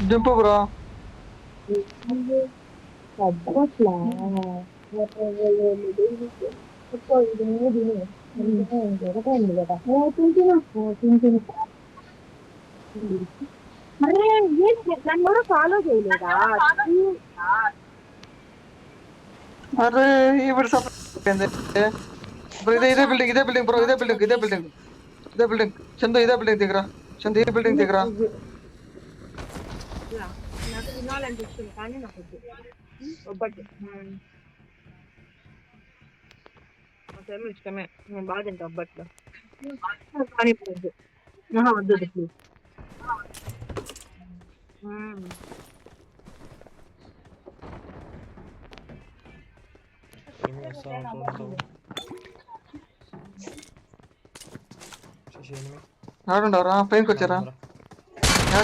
దింపు బ్రో. నన్ను కూడా ఫాలో చేయలేదా? అరే ఇప్పుడు ఇదే బిల్డింగ్ బ్రో. ఇదే బిల్డింగ్ చందు. ఇదే బిల్డింగ్ దగ్గర చందు. ఈ బిల్డింగ్ దగ్గర నాకు తినాలనిపిస్తుంది కానీ నాకు ఒబ్బట్టు నాకేమో ఇష్టమే. నేను బాగా తింటా ఒబ్బట్లు. కానీ ఇప్పుడు వద్దు. వద్దు ప్లీజ్. ఆడుండవరా పైనకి వచ్చారా?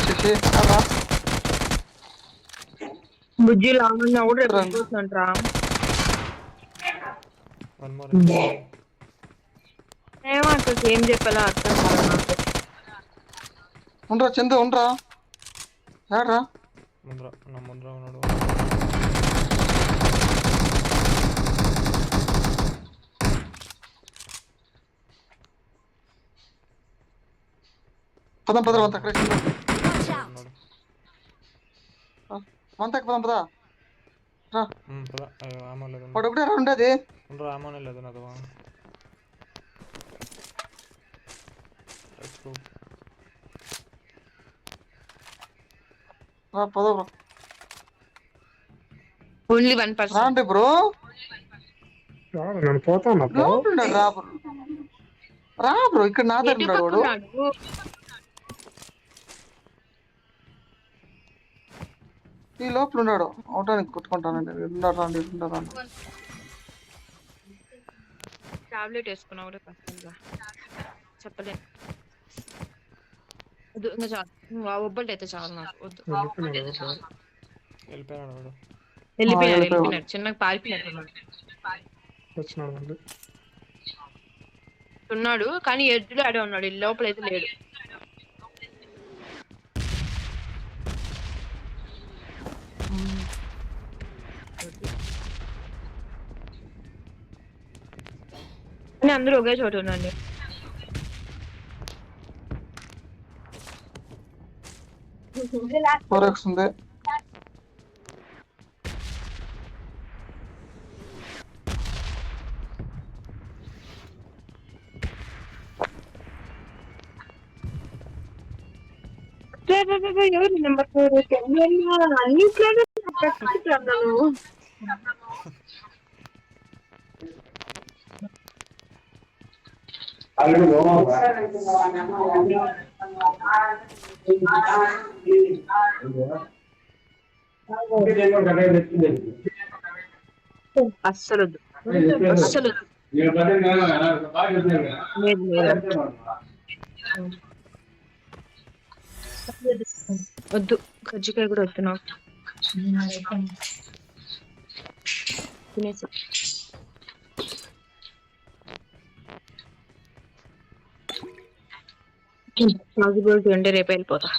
శశి రా. బుజ్జి లావణ్య కూడా రేపు వస్తుందంటరా. ఏమో అసలు ఏం చెప్పాలో అర్థం కాదు నాకు. ఉండరా చందు ఉండరా. ఏడ్రా ముందర ఉన్నాడు. పదం వంతకు పదం వాడు ఒకటే ఉండేది. ఆమోనే లేదు నాతో. పద బ్రో. ఓన్లీ 1%. రాండి బ్రో. నేను పోతాను రా బ్రో. ఇక్కడ నా దగ్గర ఉన్నాడు వాడు. ఈ లోపల ఉన్నాడు. అవటానికి కొట్టుకుంటానండి. ఉన్నారండి. టాబ్లెట్ వేసుకున్నావు కూడా కష్టంగా చెప్పలేను. ఇంకా చాలు. ఒబ్బళ్ళు అయితే చాలు నాకు. వద్దు. వెళ్ళిపోయినాడు. చిన్నగా పారిపోయినాడు ఉన్నాడు. కానీ ఎడ్డులో ఆడే ఉన్నాడు. లోపల అయితే లేడు. అందరూ ఒకే చోట ఉండండి. ఉంది. ఎవరు నెంబర్ 4 అన్నిట్లోనే అస్సలు వద్దు. కజ్జికాయ కూడా వద్దు నాకు. తినేసి పాసిబిలిటీ ఉంటే రేపు వెళ్ళిపోతా.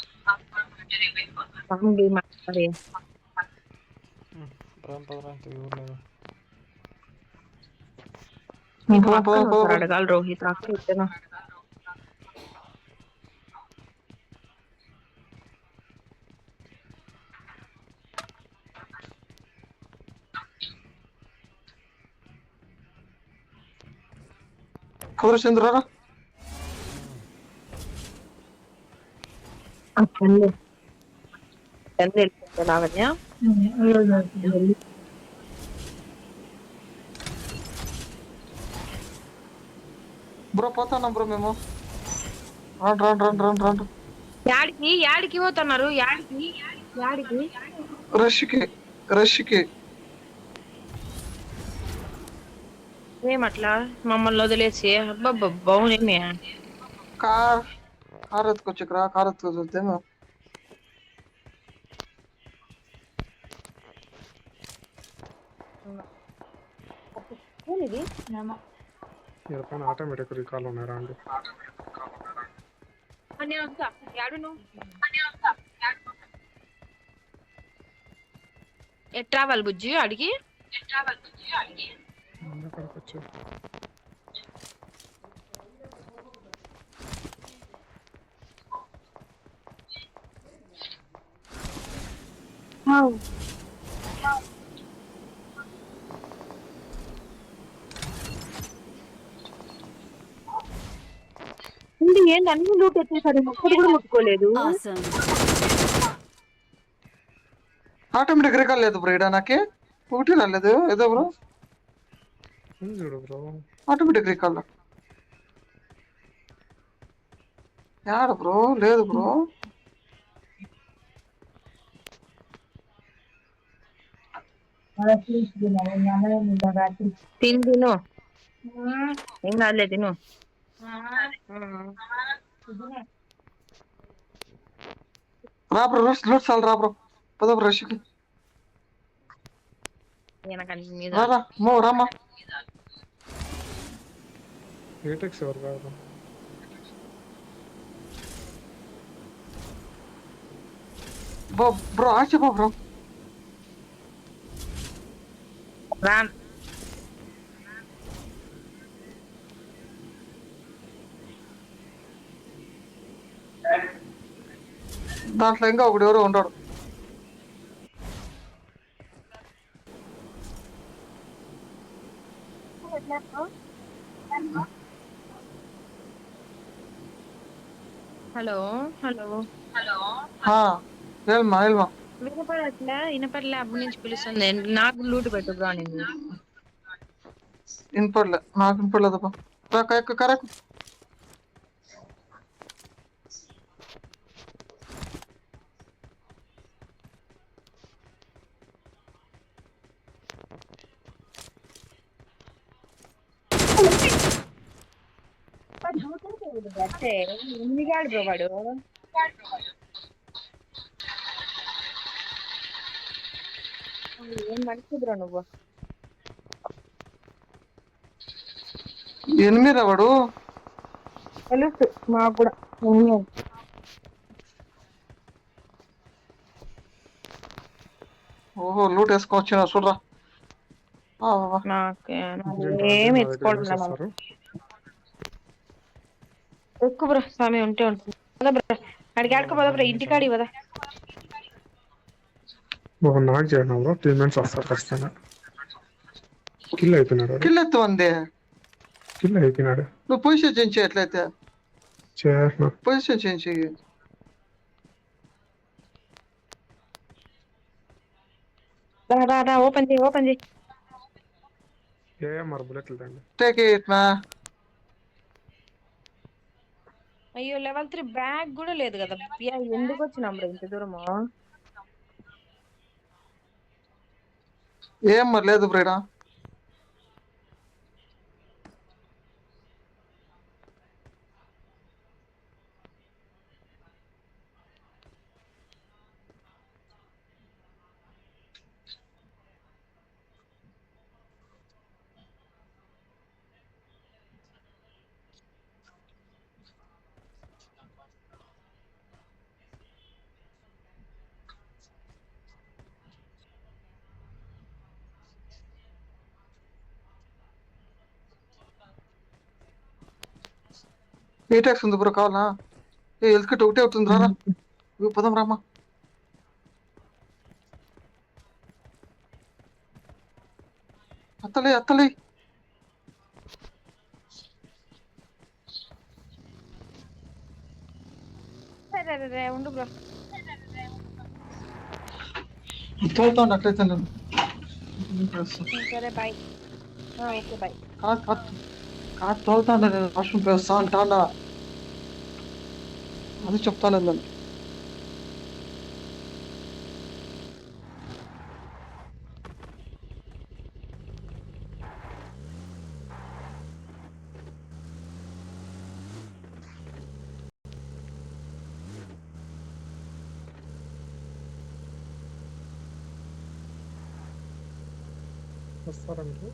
అడగాలి రోహిత్. అక్కడ ఇచ్చాను. చంద్రరా లావణ్య బ్రో పోతాం బ్రో మేము. రండి. యాడికి పోతున్నారు? యాడికి రష్కి ఏమట్లా మమ్మల్ని వదిలేసి? అబ్బాబ్బా కార్ ఎత్తుకొచ్చుకురా. కార్ ఎత్తుకొచ్చుద్దే మేము. ఆటోమేటిక్ రీకాల్ ఉన్నారా అండి? నేను వస్తా యాడు నువ్వు ఎట్ రావాలి బుజ్జి అడిగి అక్కడికి వచ్చి ఏంటి అన్ని లూట్ వచ్చేసాడు ఒక్కటి కూడా ముట్టుకోలేదు Awesome. ఆటోమేటిక్ రికాల్ లేదు బ్రో ఇడా నాకే ఒకటి రాలేదు ఏదో బ్రో ఉంది చూడు బ్రో. ఆటోమేటిక్ రికాల్ యాడ బ్రో లేదు బ్రో తిను ఏం కాదులే తిను రా బ్రో రూట్స్ చాలు రా బ్రో పద బ్రో రష్కి మీద రా రా మో రామా ఏటెక్స్ ఎవరు కాదు. బ్రో ఆచి బ్రో రామ్ దాంట్లో ఇంకా ఒకడు ఎవరో ఉండడు హలో హలో వెళ్మా వినపడలే అప్పటి నుంచి పిలుస్తుంది నాకు లూటు పెట్టు బ్రో నేను వినపడలే నాకు వినపడలేదప్పా కరెక్ట్ ఎన్నిగాడు బ్రో వాడు ఏం మనిషి బ్రో నువ్వు ఎనిమిది వాడు తెలుసు మాకు కూడా ఓహో లూట్ వేసుకోవచ్చు చూడరా ఏమి ఎత్తుకోవడం ఎక్కువ బ్రో స్వామి ఉంటే ఉంటుంది కదా బ్రో అడిగి ఆడుకో పోదా బ్రో ఇంటికాడి కదా నాకు చేయను బ్రో 3 మినిట్స్ వస్తారు ఖచ్చితంగా. కిల్ అయిపోయినాడు. కిల్ ఎత్తు అందే కిల్ అయిపోయినాడు. నువ్వు పొజిషన్ చేంజ్ చేయట్లయితే చేసిన పొజిషన్ చేంజ్ చెయ్యి ఓపెన్ చేయి ఓపెన్ చేయి మరి బుల్లెట్లు తండి. టేక్ ఇట్ మా అయ్యో లెవెల్ 3 బ్యాగ్ కూడా లేదు కదా ఎందుకు వచ్చినాం బ్రో ఇంత దూరము ఏం మరి లేదు బ్రేడా ఏ ట్యాక్స్ ఉంది బ్రో కావాలా హెల్త్ కిట్ ఒకటే అవుతుంది రా పోదాం రామా అత్తలే ఉండు బ్రో తోలుతా అట్లయితే నేను సరే బాయ్ ఓకే బాయ్ కాదు తోలుతా నేను వాష్రూమ్ పేస్తా అంటానా అది చెప్తాను నేను వస్తారా మీరు?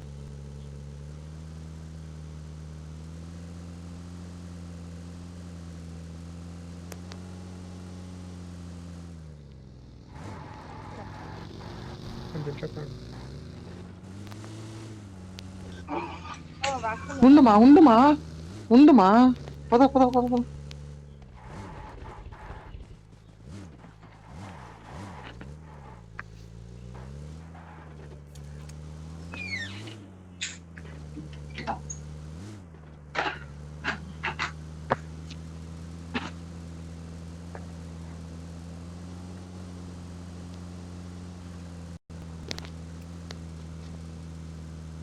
వాక్సిన్ ఉండుమా పద పద పద పద.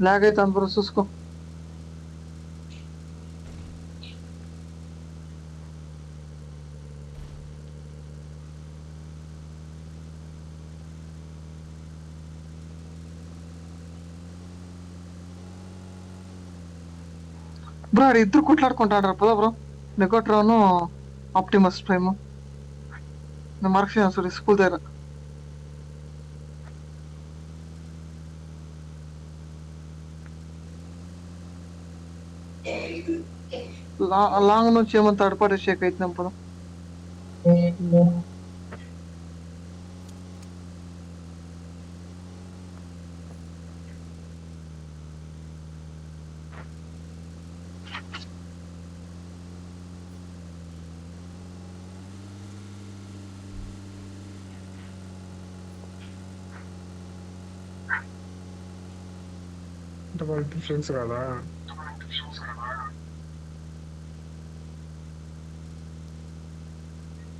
లాగ్ అయితే అందరూ చూసుకో. బ్రో ఆడ ఇద్దరు కొట్లాడుకుంటాడారు పదా బ్రో. నెగోట్రాను ఆప్టిమస్ ప్రైమ్ మార్క్స్ చేయాలి స్కూల్ దగ్గర. లాంగ్ నుంచి ఏమో థర్డ్ పార్టీ షేక్ అవుతున్నాం పదా. అంటే వాళ్ళ ఫ్రెండ్స్ కదా.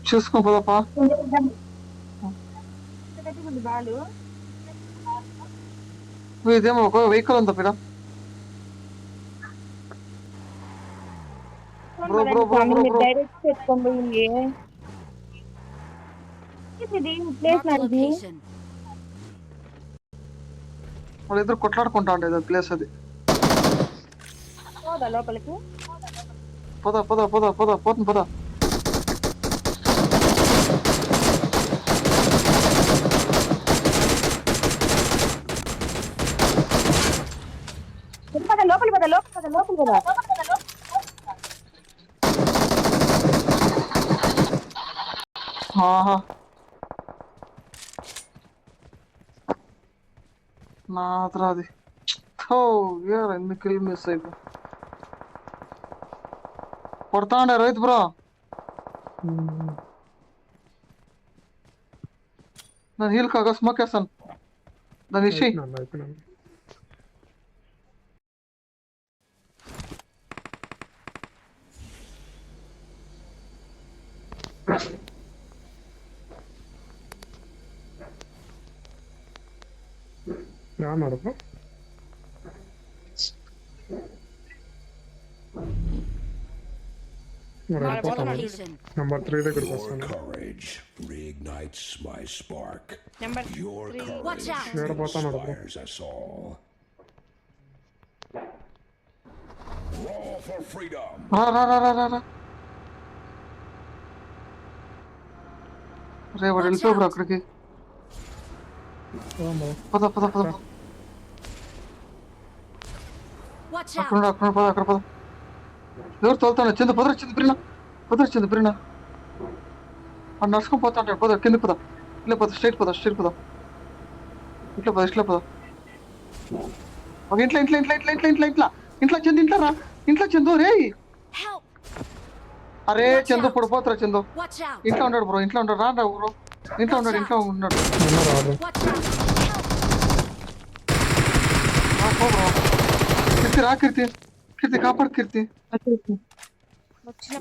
చూసుకో పదపా. బాలు ఇదేమో ఒక వెహికల్ ఉందా పిడ. Bro bro bro bro bro direct పెట్టుకోండి. Place Marked a location. వాళ్ళిద్దరు కొట్లాడుకుంటా ఉండేది ప్లేస్ అది. పోదా లోపలికి. పద పద పద పద పోతుంది పద. లోపలి పద లోపలి పద. ఆహా నా అది ఎన్ని కిల్ మిస్ అయిపో కొడతా ఉండే రోహిత్ బ్రో. నేను హీల్ కాగా స్మోక్ వేస్తాను దాని ఇష్యూ. అయిపోయినాను. నడుపు Marked a location. నెంబర్ 3 దగ్గరికి Your వస్తాను. courage reignites my spark. Number Your 3. Watch courage out. Nerapotan orada. inspires us all. Roll for freedom. రా రా రా రా రా రా. రే వాడు వెళ్ళిపో బ్రో అక్కడికి. పద పద పద పద. Watch అక్కడ out. అక్కడ పద అక్కడ పద. ఎవరు తోలుతాను చందు పదరు చందు ప్రినా పదరు చందు ప్రినా. ఆ నడుచుకొని పోతా ఉంటాడు పద కింద పద. ఇట్లా పద స్ట్రైట్ పద ఇట్లా పద ఇట్లా పద. ఒక ఇంట్లో ఇంట్లో ఇంట్లో ఇంట్లో ఇంట్లో ఇంట్లో ఇంట్లో ఇంట్లో చందు ఇంట్లో రా. ఇంట్లో చందు రే. Help. అరే చందు పడిపోతారా చందు. Watch out. ఇంట్లో ఉన్నాడు బ్రో ఇంట్లో ఉన్నాడు రా బ్రో. ఇంట్లో ఉన్నాడు రాదు. Watch out. కీర్తి కీర్తి కాపాడు కీర్తి. వచ్చిన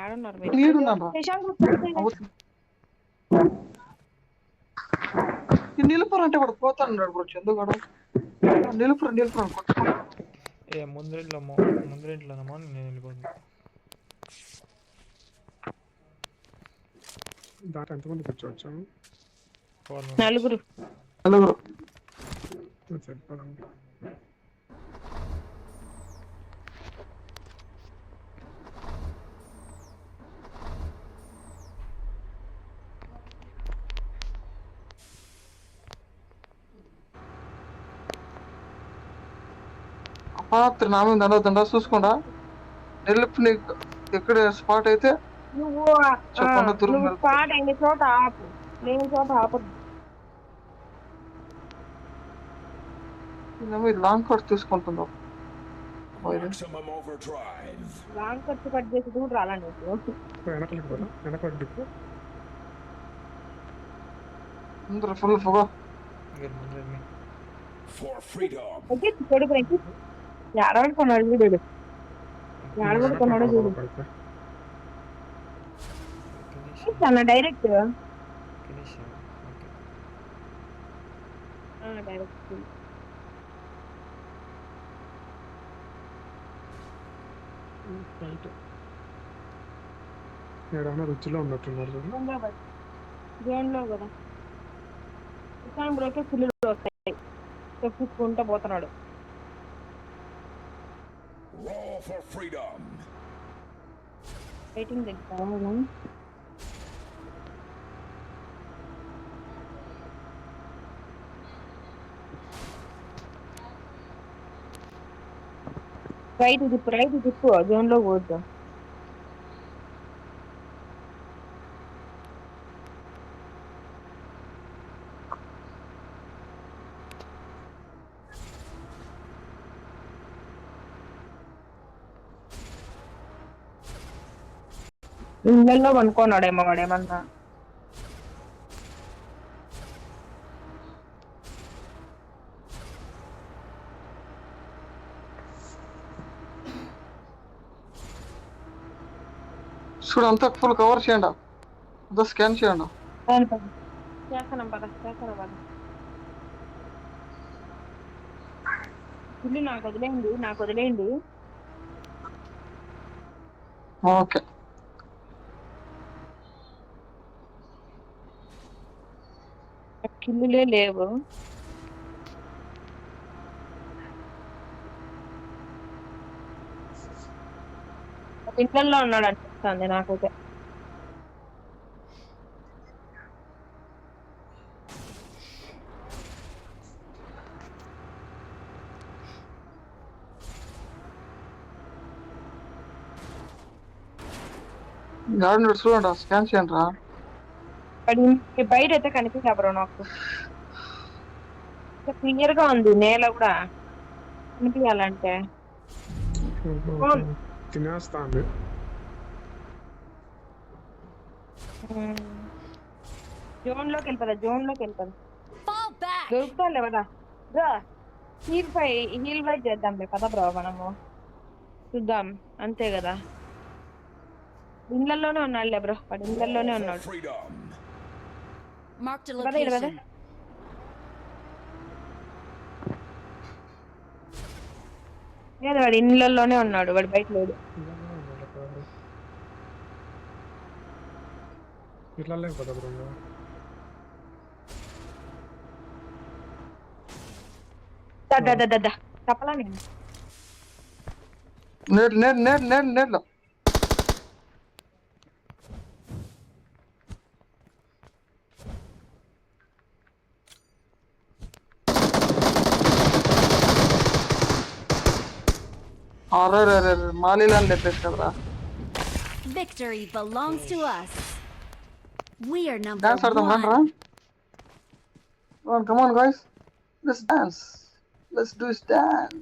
ఆడున్నారు నీడున్నాను నిలుపురు అంటే వాడు పోతాడు బ్రో చందుగాడు. నిలుపురు ఏ ముందరింట్లోనమ్మా నేను వెళ్ళిపోతున్నా. దాంట్లో ఎంతమంది కూర్చోవచ్చు? నలుగురు. సరిపోదండి. అపాత్ర నా మీద దండ చూసుకోండా. నిలుపు నీకు ఎక్కడ స్పాట్ అయితే నువ్వు స్పాట్ అయిన చోట ఆపు. లేని చోట ఆపదు. నేను లాంగ్ కట్ తీసుకుంటుందా ఇది Maximum overdrive. లాంగ్ ఖర్చు కట్ చేసి కూడా రాలా నీకు వెనకలికి పోదా వెనకలికి దిక్కు అందరూ ఫుల్ ఫుగా ఇంక ముందరని For freedom. ఓకే చూడు బ్రేక్ ఆడవాడుకున్నాడు చూడు ఆడవాడుకున్నాడు చూడు పడితే ఫినిష్ చాలా direct finish okay direct right ఏడన్నా రుచిలో ఉన్నట్టున్నారు చూడు. జోన్లో కదా ఇస్తాను బ్రోకే ఫుల్ వస్తాయి చెప్పుకుంటూ పోతున్నాడు Roll for freedom. రైటింగ్ దగ్గర రైట్ తిప్పు జోన్లో పోద్దాం ఇళ్ళల్లో పనుకోన్నాడేమో వాడేమన్నా చూడు అంతా ఫుల్ కవర్ చేయండి అంతా స్కాన్ చేయండి చేస్తున్నాం పద ఇల్లు నాకు వదిలేయండి ఓకే కిల్లులే లేవు ఇంట్లో ఉన్నాడు అనిపిస్తుంది నాకైతే గార్డెన్ చూడండి స్కాన్ చేయండి రా వాడి బయట అయితే కనిపించా బ్రో నాకు క్లియర్ గా ఉంది నేల కూడా కనిపించాలంటే తినేస్తాంది జోన్ లోకి వెళ్ళిపోదా Fall back! దొరుకుతాలే కదా హీల్ ఫైట్ చేద్దాంలే కదా బ్రో మనము చూద్దాం అంతే కదా ఇళ్ళల్లోనే ఉన్నాడులే బ్రో వాడు ఇళ్ళల్లోనే For ఉన్నాడు freedom. Marked a Brother, location. లేదు వాడు ఇళ్ళల్లోనే ఉన్నాడు వాడు బయట లేడు ఇట్లా లేకపోతే బ్రో చెప్పలా నేను నేర్లో అరే మాలీలాని లేపేసి కదరా Victory belongs to us. We are number dance ఆడదాం రండి రా come on guys let's dance let's do dance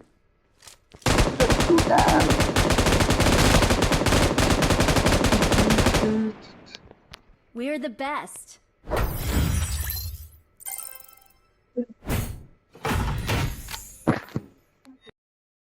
We're the best.